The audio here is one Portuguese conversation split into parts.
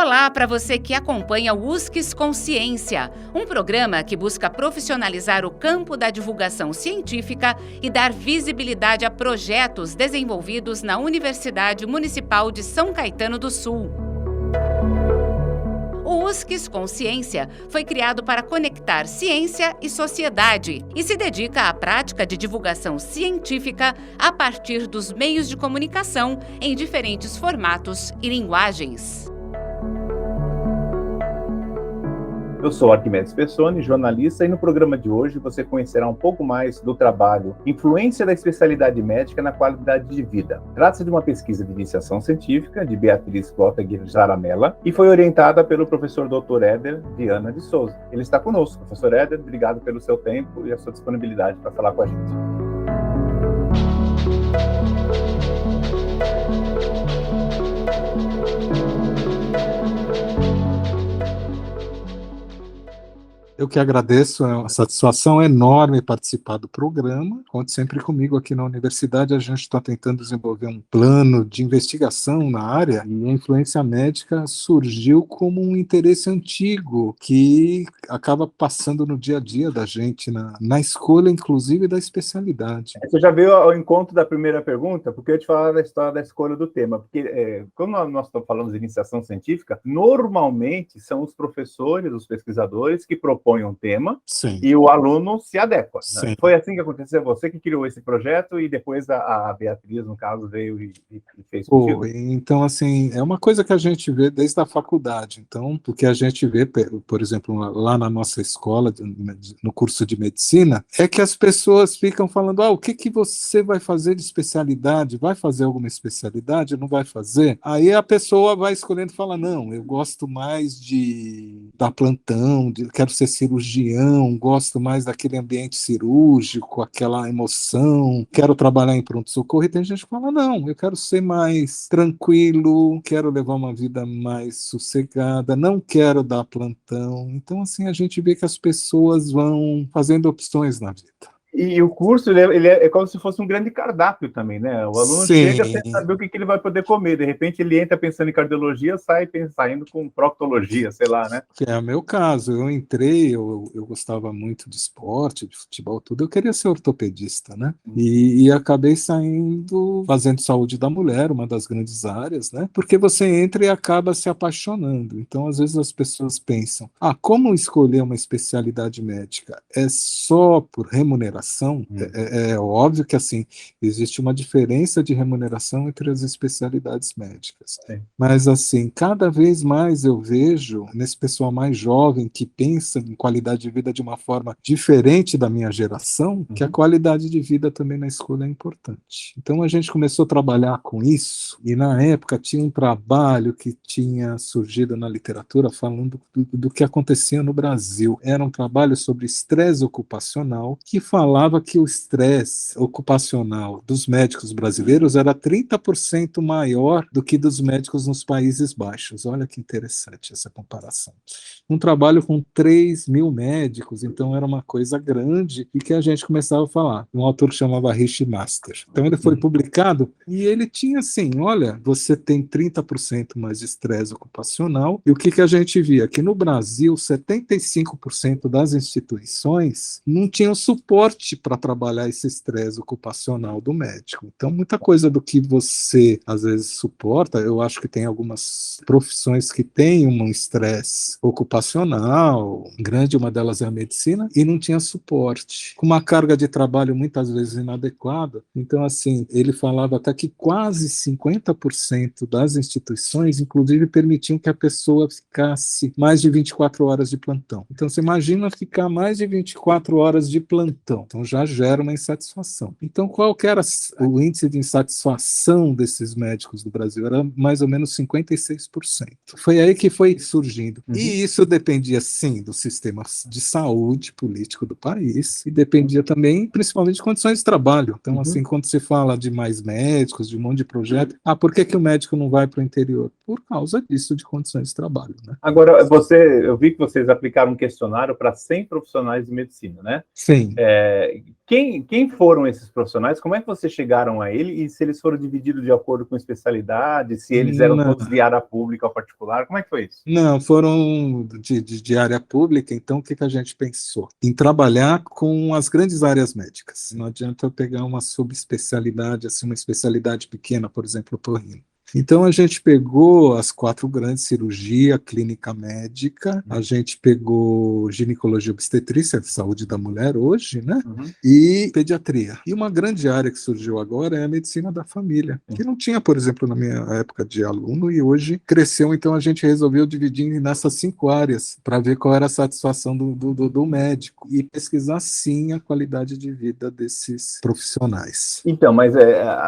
Olá para você que acompanha o USCS Consciência, um programa que busca profissionalizar o campo da divulgação científica e dar visibilidade a projetos desenvolvidos na Universidade Municipal de São Caetano do Sul. O USCS Consciência foi criado para conectar ciência e sociedade e se dedica à prática de divulgação científica a partir dos meios de comunicação em diferentes formatos e linguagens. Eu sou Arquimedes Pessoni, jornalista, e no programa de hoje você conhecerá um pouco mais do trabalho Influência da Especialidade Médica na Qualidade de Vida. Trata-se de uma pesquisa de iniciação científica de Beatriz Clotaguer Jaramella e foi orientada pelo professor Dr. Éder Viana de Souza. Ele está conosco. Professor Éder, obrigado pelo seu tempo e a sua disponibilidade para falar com a gente. Eu que agradeço, é uma satisfação enorme participar do programa. Conte sempre comigo aqui na universidade. A gente está tentando desenvolver um plano de investigação na área e a influência médica surgiu como um interesse antigo que acaba passando no dia a dia da gente, na escolha, inclusive, da especialidade. Você já veio ao encontro da primeira pergunta, porque eu ia te falar da história da escolha do tema. Porque, como nós falamos de iniciação científica, normalmente são os professores, os pesquisadores que propõem um tema. Sim. E o aluno se adequa. Né? Foi assim que aconteceu? Você que criou esse projeto e depois a Beatriz, no caso, veio e fez contigo? Então, assim, é uma coisa que a gente vê desde a faculdade. Então, o que a gente vê, por exemplo, lá na nossa escola, no curso de medicina, é que as pessoas ficam falando, o que você vai fazer de especialidade? Vai fazer alguma especialidade? Não vai fazer? Aí a pessoa vai escolhendo e fala, não, eu gosto mais de dar plantão, quero ser cirurgião, gosto mais daquele ambiente cirúrgico, aquela emoção, quero trabalhar em pronto-socorro. E tem gente que fala, não, eu quero ser mais tranquilo, quero levar uma vida mais sossegada, não quero dar plantão. Então, assim, a gente vê que as pessoas vão fazendo opções na vida. E o curso, ele é como se fosse um grande cardápio também, né? O aluno chega sem saber o que ele vai poder comer. De repente, ele entra pensando em cardiologia, sai saindo com proctologia, sei lá, né? Que é o meu caso. Eu entrei, eu gostava muito de esporte, de futebol, tudo. Eu queria ser ortopedista, né? E acabei saindo, fazendo saúde da mulher, uma das grandes áreas, né? Porque você entra e acaba se apaixonando. Então, às vezes, as pessoas pensam, como escolher uma especialidade médica? É só por remuneração? É óbvio que, assim, existe uma diferença de remuneração entre as especialidades médicas. Sim. Mas, assim, cada vez mais eu vejo nesse pessoal mais jovem que pensa em qualidade de vida de uma forma diferente da minha geração, que a qualidade de vida também na escolha é importante. Então, a gente começou a trabalhar com isso e, na época, tinha um trabalho que tinha surgido na literatura falando do que acontecia no Brasil. Era um trabalho sobre estresse ocupacional que falava que o estresse ocupacional dos médicos brasileiros era 30% maior do que dos médicos nos Países Baixos. Olha que interessante essa comparação. Um trabalho com 3 mil médicos, então era uma coisa grande e que a gente começava a falar. Um autor que chamava Rich Master. Então ele foi publicado e ele tinha assim, olha, você tem 30% mais de estresse ocupacional e o que a gente via? Que no Brasil, 75% das instituições não tinham suporte para trabalhar esse estresse ocupacional do médico. Então, muita coisa do que você, às vezes, suporta, eu acho que tem algumas profissões que têm um estresse ocupacional, grande, uma delas é a medicina, e não tinha suporte. Com uma carga de trabalho muitas vezes inadequada. Então, assim, ele falava até que quase 50% das instituições, inclusive, permitiam que a pessoa ficasse mais de 24 horas de plantão. Então, você imagina ficar mais de 24 horas de plantão. Então já gera uma insatisfação. Então qual que era o índice de insatisfação desses médicos do Brasil? Era mais ou menos 56%. Foi aí que foi surgindo. E isso dependia, sim, do sistema de saúde político do país e dependia também, principalmente, de condições de trabalho. Então, assim, quando se fala de mais médicos, de um monte de projeto, por que o médico não vai para o interior? Por causa disso, de condições de trabalho, né? Agora, eu vi que vocês aplicaram um questionário para 100 profissionais de medicina, né? Sim. Quem foram esses profissionais? Como é que vocês chegaram a ele? E se eles foram divididos de acordo com especialidade? Se eles eram todos de área pública ou particular? Como é que foi isso? Não, foram de área pública. Então, o que a gente pensou? Em trabalhar com as grandes áreas médicas. Não adianta eu pegar uma subespecialidade, assim, uma especialidade pequena, por exemplo, otorrino. Então, a gente pegou as 4 grandes: cirurgia, clínica médica, a gente pegou ginecologia, obstetrícia, saúde da mulher hoje, né? E pediatria. E uma grande área que surgiu agora é a medicina da família, que não tinha, por exemplo, na minha época de aluno, e hoje cresceu. Então, a gente resolveu dividir nessas 5 áreas para ver qual era a satisfação do médico e pesquisar, sim, a qualidade de vida desses profissionais. Então, mas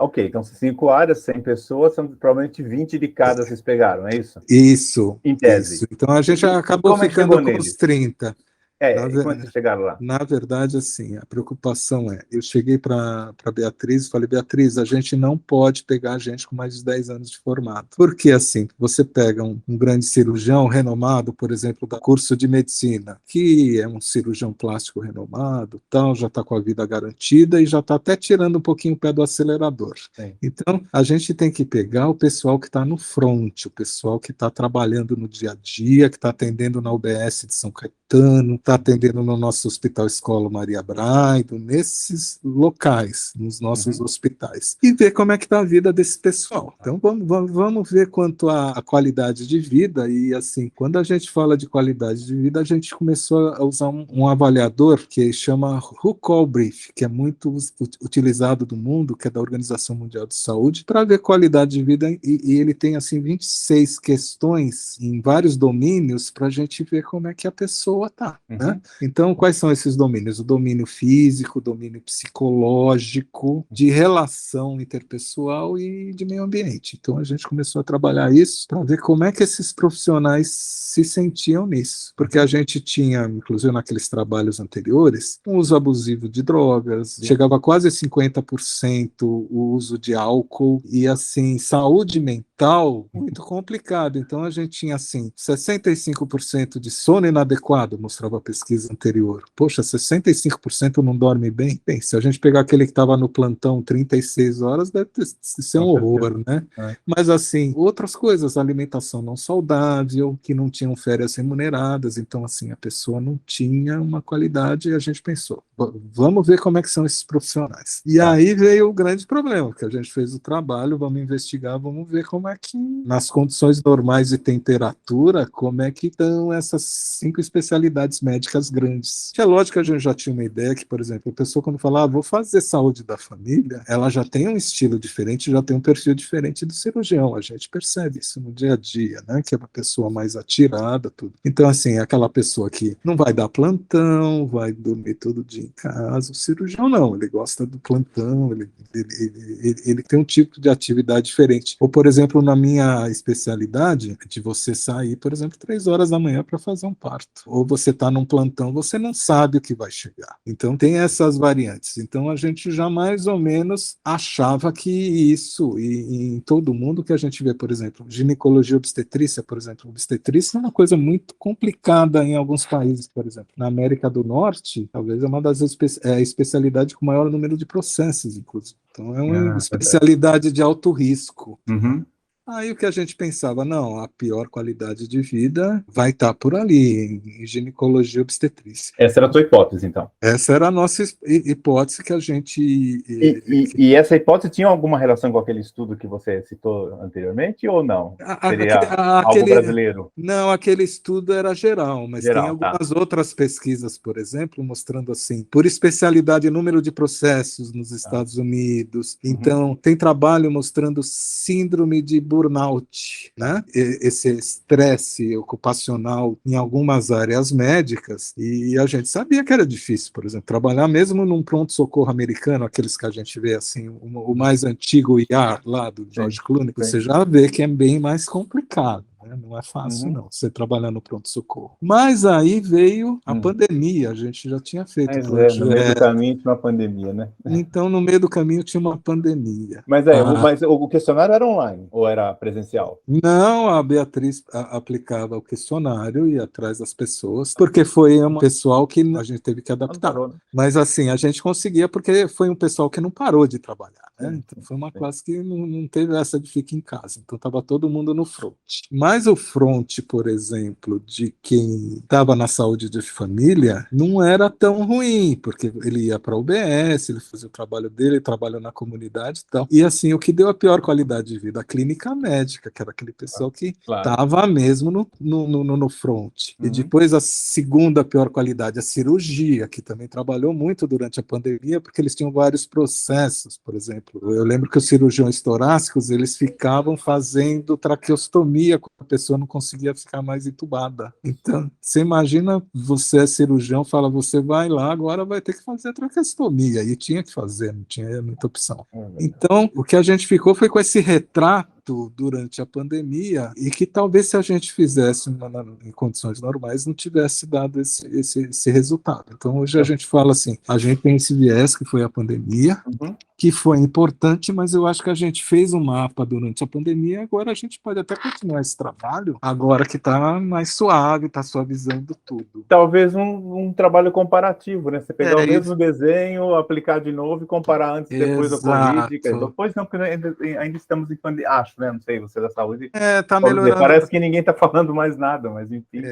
ok, então 5 áreas, 100 pessoas, são provavelmente 20 de cada vocês pegaram, é isso? Isso. Em tese. Isso. Então a gente acabou ficando com os 30. E quando vocês chegaram lá? Na verdade, assim, a preocupação eu cheguei para Beatriz e falei: Beatriz, a gente não pode pegar gente com mais de 10 anos de formado. Porque, assim, você pega um grande cirurgião renomado, por exemplo, da curso de medicina, que é um cirurgião plástico renomado, tal, já está com a vida garantida e já está até tirando um pouquinho o pé do acelerador. Sim. Então, a gente tem que pegar o pessoal que está no front, o pessoal que está trabalhando no dia a dia, que está atendendo na UBS de São Caetano, está atendendo no nosso Hospital Escola Maria Braga, nesses locais, nos nossos hospitais, e ver como é que está a vida desse pessoal. Então, vamos ver quanto à qualidade de vida. E, assim, quando a gente fala de qualidade de vida, a gente começou a usar um avaliador que chama Who Call Brief, que é muito utilizado do mundo, que é da Organização Mundial de Saúde, para ver qualidade de vida, e ele tem, assim, 26 questões em vários domínios para a gente ver como é que a pessoa está, né? Então, quais são esses domínios? O domínio físico, o domínio psicológico, de relação interpessoal e de meio ambiente. Então, a gente começou a trabalhar isso para ver como é que esses profissionais se sentiam nisso. Porque a gente tinha, inclusive naqueles trabalhos anteriores, um uso abusivo de drogas, chegava a quase 50% o uso de álcool, e, assim, saúde mental, muito complicado. Então, a gente tinha, assim, 65% de sono inadequado, mostrava a pesquisa anterior. Poxa, 65% não dorme bem? Bem, se a gente pegar aquele que estava no plantão 36 horas, deve ser um horror, né? Mas, assim, outras coisas, alimentação não saudável, que não tinham férias remuneradas. Então, assim, a pessoa não tinha uma qualidade, e a gente pensou: vamos ver como é que são esses profissionais. E aí veio o grande problema, que a gente fez o trabalho, vamos investigar, vamos ver como é que, nas condições normais de temperatura, como é que estão essas 5 especialidades médicas grandes. É lógico que a gente já tinha uma ideia que, por exemplo, a pessoa, quando fala: vou fazer saúde da família, ela já tem um estilo diferente, já tem um perfil diferente do cirurgião. A gente percebe isso no dia a dia, né? Que é uma pessoa mais atirada, tudo. Então, assim, é aquela pessoa que não vai dar plantão, vai dormir todo dia em casa. O cirurgião não, ele gosta do plantão, ele tem um tipo de atividade diferente. Ou, por exemplo, na minha especialidade, de você sair, por exemplo, 3 horas da manhã para fazer um parto. Ou você está num plantão, você não sabe o que vai chegar. Então, tem essas variantes. Então, a gente já mais ou menos achava que isso, e em todo mundo que a gente vê, por exemplo, ginecologia, obstetrícia, por exemplo, obstetrícia é uma coisa muito complicada em alguns países, por exemplo. Na América do Norte, talvez é uma das especialidades com maior número de processos, inclusive. Então, é uma especialidade de alto risco. Aí o que a gente pensava: não, a pior qualidade de vida vai estar por ali, em ginecologia, obstetrícia. Essa era a tua hipótese, então? Essa era a nossa hipótese que a gente... E essa hipótese tinha alguma relação com aquele estudo que você citou anteriormente, ou não? Seria algo brasileiro? Não, aquele estudo era geral, mas tem algumas outras pesquisas, por exemplo, mostrando, assim, por especialidade, número de processos nos Estados Unidos. Então, tem trabalho mostrando síndrome de burnout, né? Esse estresse ocupacional em algumas áreas médicas, e a gente sabia que era difícil, por exemplo, trabalhar mesmo num pronto-socorro americano, aqueles que a gente vê, assim, o mais antigo ER lá do George Clooney, você já vê que é bem mais complicado, né? Não é fácil, Uhum. não, você trabalhar no pronto-socorro. Mas aí veio a pandemia, a gente já tinha feito Mas no meio do projeto, caminho tinha uma pandemia, né? então no meio do caminho tinha uma pandemia. Mas mas o questionário era online ou era presencial? Não, a Beatriz aplicava o questionário e ia atrás das pessoas, porque foi um pessoal que a gente teve que Não adaptar. parou, né? Mas assim, a gente conseguia porque foi um pessoal que não parou de trabalhar, né? Sim, Então foi uma sim. classe que não teve essa de ficar em casa. Então estava todo mundo no front. Mas o front, por exemplo, de quem estava na saúde de família, não era tão ruim, porque ele ia para a UBS, ele fazia o trabalho dele, trabalhou na comunidade e tal. E assim, o que deu a pior qualidade de vida? A clínica médica, que era aquele pessoal que Claro. estava mesmo no front. E Uhum. depois a segunda pior qualidade, a cirurgia, que também trabalhou muito durante a pandemia, porque eles tinham vários processos, por exemplo. Eu lembro que os cirurgiões torácicos, eles ficavam fazendo traqueostomia quando a pessoa não conseguia ficar mais entubada. Então, você imagina, você é cirurgião, fala, você vai lá, agora vai ter que fazer a traqueostomia. E tinha que fazer, não tinha muita opção. Então, o que a gente ficou foi com esse retrato durante a pandemia e que talvez se a gente fizesse em condições normais não tivesse dado esse resultado. Então hoje a gente fala assim, a gente tem esse viés que foi a pandemia, Uhum. que foi importante, mas eu acho que a gente fez um mapa durante a pandemia, agora a gente pode até continuar esse trabalho, agora que está mais suave, está suavizando tudo. Talvez um trabalho comparativo, né? Você pegar o mesmo isso. desenho, aplicar de novo e comparar antes e depois da Covid. Depois não, porque ainda estamos em pandemia, acho, né? Não sei, você da saúde. Tá melhorando. Parece que ninguém está falando mais nada, mas enfim.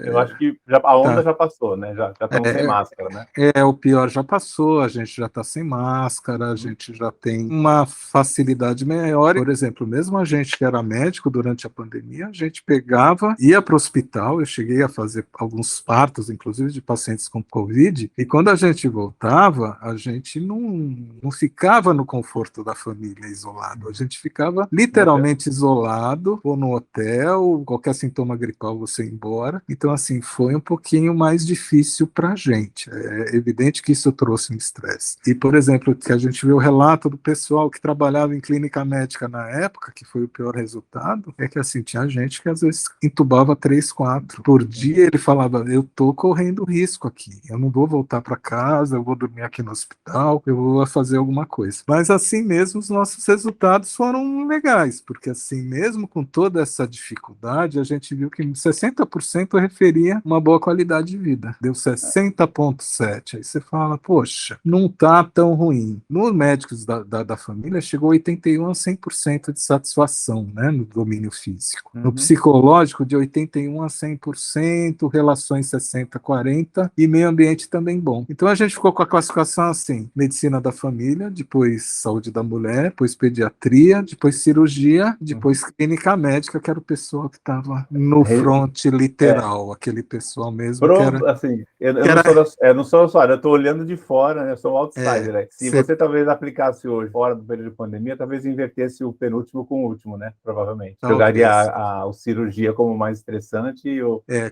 Eu acho que a onda já passou, né? Já estamos sem máscara, né? O pior já passou, a gente já está sem máscara, a gente já tem uma facilidade maior. Por exemplo, mesmo a gente que era médico durante a pandemia, a gente pegava, ia para o hospital, eu cheguei a fazer alguns partos, inclusive de pacientes com Covid, e quando a gente voltava, a gente não ficava no conforto da família isolado, a gente ficava literalmente isolado, ou no hotel, qualquer sintoma gripal você ia embora. Então, assim, foi um pouquinho mais difícil para a gente. É evidente que isso trouxe um estresse. E, por exemplo, que a gente vê o relato do pessoal que trabalhava em clínica médica na época, que foi o pior resultado, é que, assim, tinha gente que às vezes entubava 3, 4 por dia. Ele falava, eu tô correndo risco aqui, eu não vou voltar para casa, eu vou dormir aqui no hospital, eu vou fazer alguma coisa. Mas, assim mesmo, os nossos resultados foram legais, porque, assim, mesmo com toda essa dificuldade, a gente viu que 60% referia uma boa qualidade de vida. Deu 60,7. Aí você fala, poxa, não tá tão ruim. Nos médicos da família, chegou 81 a 100% de satisfação, né, no domínio físico. No psicológico, de 81 a 100%, relações 60 a 40 e meio ambiente também bom. Então a gente ficou com a classificação assim, medicina da família, depois saúde da mulher, depois pediatria, depois cirurgia, depois clínica médica, que era o pessoal que estava no front literal, aquele pessoal mesmo que era... Assim, eu não sou da sua área, eu estou olhando de fora, né? Eu sou um outsider. Né? Se você talvez aplicasse hoje, fora do período de pandemia, talvez invertesse o penúltimo com o último, né? Provavelmente. Jogaria a cirurgia como mais estressante.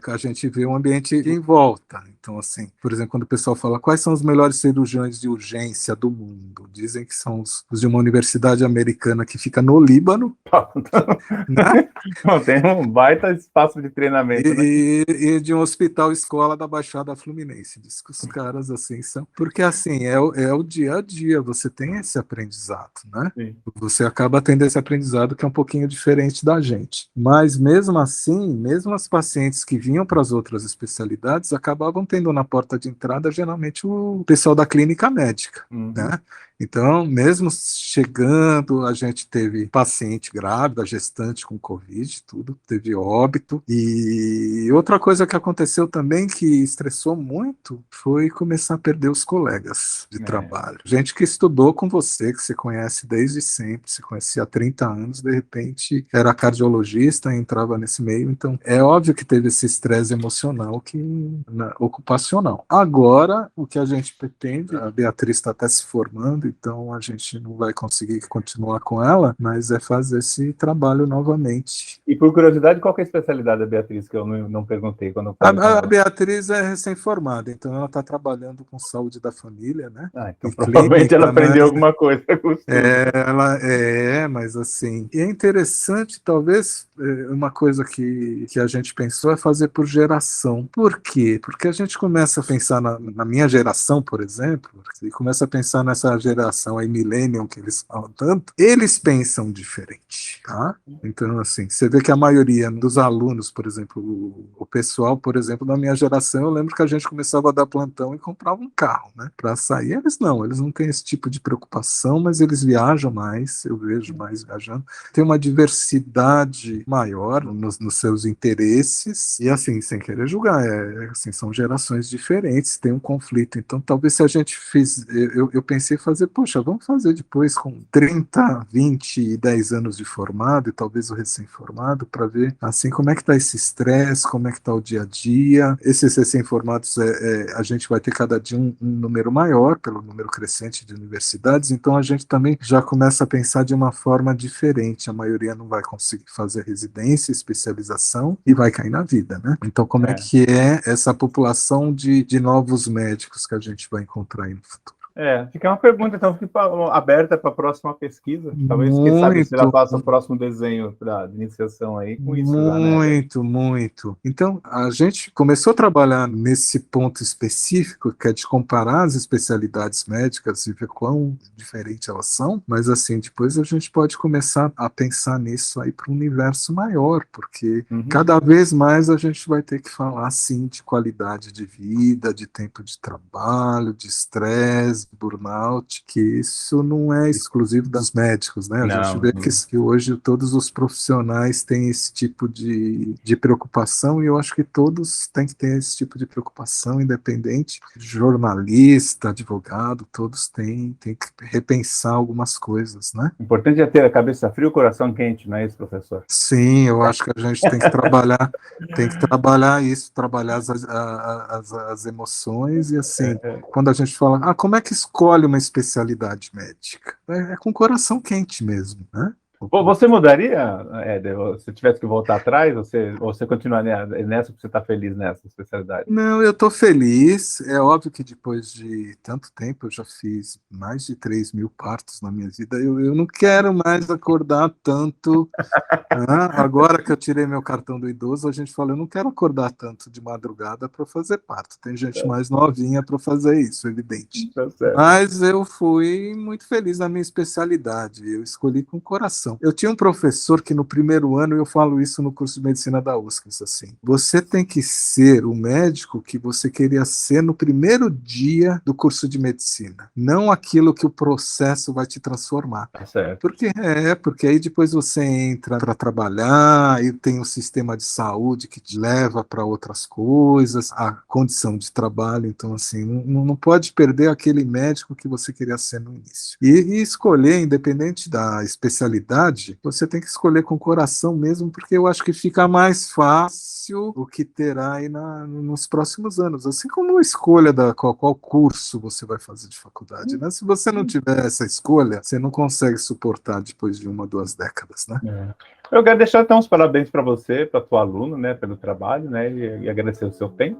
A gente vê um ambiente em volta. Então, assim, por exemplo, quando o pessoal fala quais são os melhores cirurgiões de urgência do mundo, dizem que são os de uma universidade americana que fica no Líbano. Né? Não, tem um baita espaço de treinamento. E de um hospital escola da Baixada Fluminense. Diz que os caras assim são. Porque assim, é o dia a dia, você tem esse aprendizado, né? Sim. Você acaba tendo esse aprendizado que é um pouquinho diferente da gente. Mas mesmo assim, mesmo as pacientes que vinham para as outras especialidades acabavam tendo na porta de entrada geralmente o pessoal da clínica médica, né? Então, mesmo chegando, a gente teve paciente grávida, gestante com Covid, tudo, teve óbito. E outra coisa que aconteceu também que estressou muito foi começar a perder os colegas de trabalho. Gente que estudou com você, que você conhece desde sempre, se conhecia há 30 anos, de repente era cardiologista e entrava nesse meio. Então, é óbvio que teve esse estresse emocional ocupacional. Agora, o que a gente pretende, a Beatriz está até se formando então a gente não vai conseguir continuar com ela, mas é fazer esse trabalho novamente. E por curiosidade, qual que é a especialidade da Beatriz, que eu não perguntei quando eu falei A Beatriz é recém-formada, então ela está trabalhando com saúde da família, né? Então provavelmente ela aprendeu alguma coisa com o mas assim, e é interessante, talvez, uma coisa que a gente pensou é fazer por geração. Por quê? Porque a gente começa a pensar na minha geração, por exemplo, e começa a pensar nessa geração aí, millennium, que eles falam tanto, eles pensam diferente, tá? Então, assim, você vê que a maioria dos alunos, por exemplo, o pessoal, por exemplo, da minha geração, eu lembro que a gente começava a dar plantão e comprava um carro, né, para sair. Eles não têm esse tipo de preocupação, mas eles viajam mais, eu vejo mais viajando. Tem uma diversidade maior nos seus interesses, e assim, sem querer julgar, assim, são gerações diferentes, tem um conflito. Então, talvez se a gente eu pensei em fazer, poxa, vamos fazer depois com 30, 20 e 10 anos de formado, e talvez o recém-formado, para ver, assim, como é que está esse estresse, como é que está o dia a dia. Esses recém-formados, a gente vai ter cada dia um número maior, pelo número crescente de universidades, então a gente também já começa a pensar de uma forma diferente. A maioria não vai conseguir fazer residência, especialização, e vai cair na vida, né? Então, como é que é essa população de novos médicos que a gente vai encontrar aí no futuro? Fica uma pergunta, então, fica aberta para a próxima pesquisa. Talvez, quem sabe, você já faça o próximo desenho de iniciação aí com isso. Muito. Então, a gente começou a trabalhar nesse ponto específico, que é de comparar as especialidades médicas e ver quão diferentes elas são, mas, assim, depois a gente pode começar a pensar nisso aí para um universo maior, porque cada vez mais a gente vai ter que falar, sim, de qualidade de vida, de tempo de trabalho, de estresse, burnout, que isso não é exclusivo dos médicos, né? A gente vê que hoje todos os profissionais têm esse tipo de preocupação, e eu acho que todos têm que ter esse tipo de preocupação, independente, jornalista, advogado, todos têm que repensar algumas coisas, né? O importante é ter a cabeça fria e o coração quente, não é isso, professor? Sim, eu acho que a gente tem que trabalhar isso, trabalhar as emoções, e assim, quando a gente fala, como é que escolhe uma especialidade médica? É com o coração quente mesmo, né? Você mudaria, Éder, se tivesse que voltar atrás, ou você continua nessa porque você está feliz nessa especialidade? Não, eu estou feliz. É óbvio que depois de tanto tempo, eu já fiz mais de 3.000 partos na minha vida, eu não quero mais acordar tanto. Agora que eu tirei meu cartão do idoso, a gente fala, eu não quero acordar tanto de madrugada para fazer parto. Tem gente mais novinha para fazer isso, evidente. Mas eu fui muito feliz na minha especialidade, eu escolhi com o coração. Eu tinha um professor que no primeiro ano, eu falo isso no curso de medicina da USCS, assim, você tem que ser o médico que você queria ser no primeiro dia do curso de medicina, não aquilo que o processo vai te transformar. Porque aí depois você entra para trabalhar e tem um sistema de saúde que te leva para outras coisas, a condição de trabalho, então assim, não pode perder aquele médico que você queria ser no início. E escolher, independente da especialidade, você tem que escolher com o coração mesmo, porque eu acho que fica mais fácil o que terá aí nos próximos anos, assim como a escolha qual curso você vai fazer de faculdade, né? Se você não tiver essa escolha, você não consegue suportar depois de 1 ou 2 décadas, né? Eu quero deixar então os parabéns para você, para tua aluna, né, pelo trabalho, né, e agradecer o seu tempo.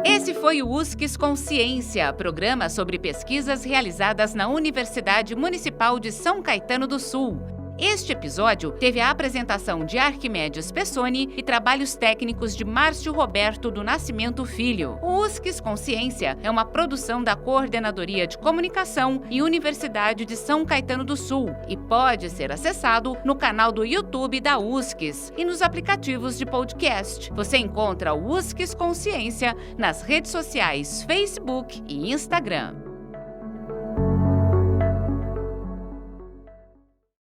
Esse foi o USCS Consciência, programa sobre pesquisas realizadas na Universidade Municipal de São Caetano do Sul. Este episódio teve a apresentação de Arquimedes Pessoni e trabalhos técnicos de Márcio Roberto do Nascimento Filho. O USCS Consciência é uma produção da Coordenadoria de Comunicação e Universidade de São Caetano do Sul e pode ser acessado no canal do YouTube da USCS e nos aplicativos de podcast. Você encontra o USCS Consciência nas redes sociais Facebook e Instagram.